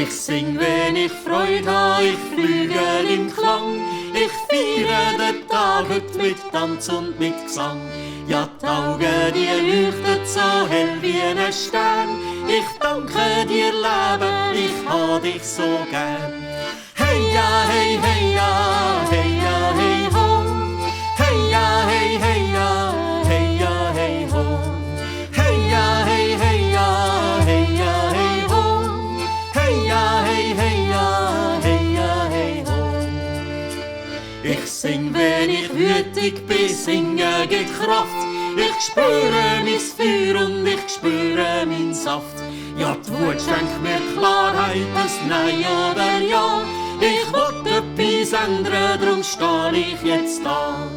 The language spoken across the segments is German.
Ich sing, wenn ich Freude habe, ich flügel im Klang. Ich feiere den Tag heute mit Tanz und mit Gesang. Ja, die Augen, die leuchten so hell wie ein Stern. Ich danke dir, Leben, ich hab dich so gern. Hey ja, hey, hey ja, hey ja, hey ho. Hey ja, hey, hey ja, hey ja, hey ho. Hey ja, hey, hey ja, hey ja, hey ho. Hey ja, hey, hey ja, hey ja, hey ho. Ich sing, wenn ich wütig bin, singen gibt Kraft. Ich spüre mein Feuer und ich spüre mein Saft. Ja, die Wut schenkt mir Klarheit, das Nein oder Ja. Ich will etwas ändern, drum steh ich jetzt da.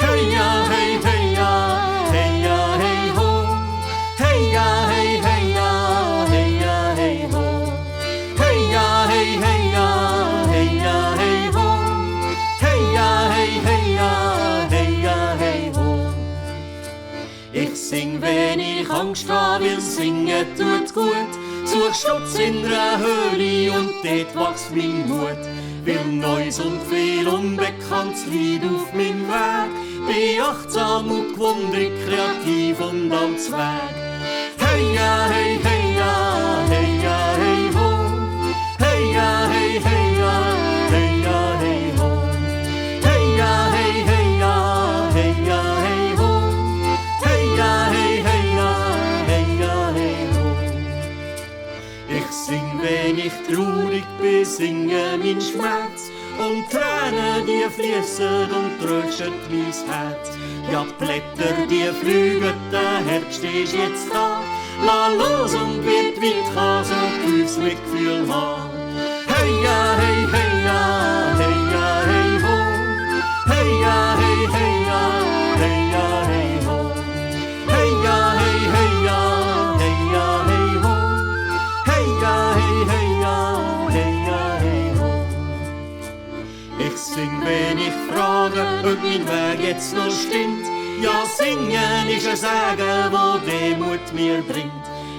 Hey ja, hey, hey ja, hey ja, hey ho. Hey ja, hey, hey ja, hey ja, hey ho. Hey ja, hey, hey ja, hey ja, hey ho. Hey ja, hey, hey ja, hey ja, hey ho. Ich sing, wenn ich Angst habe, weil Singen tut gut. Such Schutz in der Höhle und dort wächst mein Mut. Will Neues und viel Unbekanntes liegt auf meinem Weg. Bin achtsam und gewundert, kreativ und als Weg. Hey ja, hey, hey ja, hey ja, hey ho. Hey ja, hey, hey ja, hey ja, hey ho. Hey ja, hey, hey ja, hey ja, hey ho. Hey ja, hey, hey ja, hey ja, hey ho. Ich sing, wenn ich traurig bin, singe mein Schmerz. Und Tränen, die fließen und trösten mein Herz. Ja, die Blätter, die fliegen, der Herbst ist jetzt da. Lass los und wird weit, kann so tiefes Mitgefühl haben. Hey ja, hey, hey ja, hey ja, hey ho. Hey ja, hey, hey ja, hey ja, hey ho. Hey ja, hey, hey ja, hey ja, hey ho. Hey ja, hey, hey ja, hey ja, hey ho. Ich sing, wenn ich frage, ob mein Weg jetzt noch stimmt. Ja, singen ist ein Sagen, wo Demut mir bringt.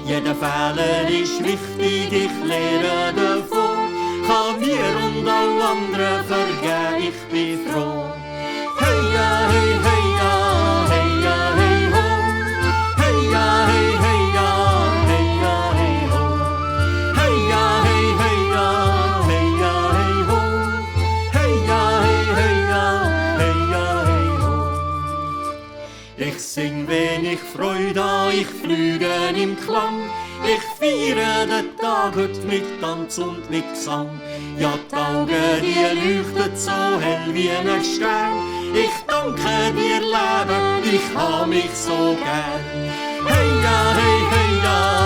Jeder Fehler ist wichtig, ich lehre davon. Kann mir und all anderen vergeben, ich bin froh. Hey ja, hey, hey ja, hey ja, hey ho. Hey ja, hey, hey ja, hey ja, hey ho. Hey ja, hey, hey ja, hey ja, hey ho. Hey ja, hey, hey ja, hey ja, hey ho. Ich sing, wenn ich Freude habe, ich flüge im Klang. Ich feiere den Tag heute mit Tanz und mit Gesang. Ja, die Augen, die leuchten so hell wie ein Stern. Ich danke dir, Leben, ich hab mich so gern. Hey ja, hey, hey ja.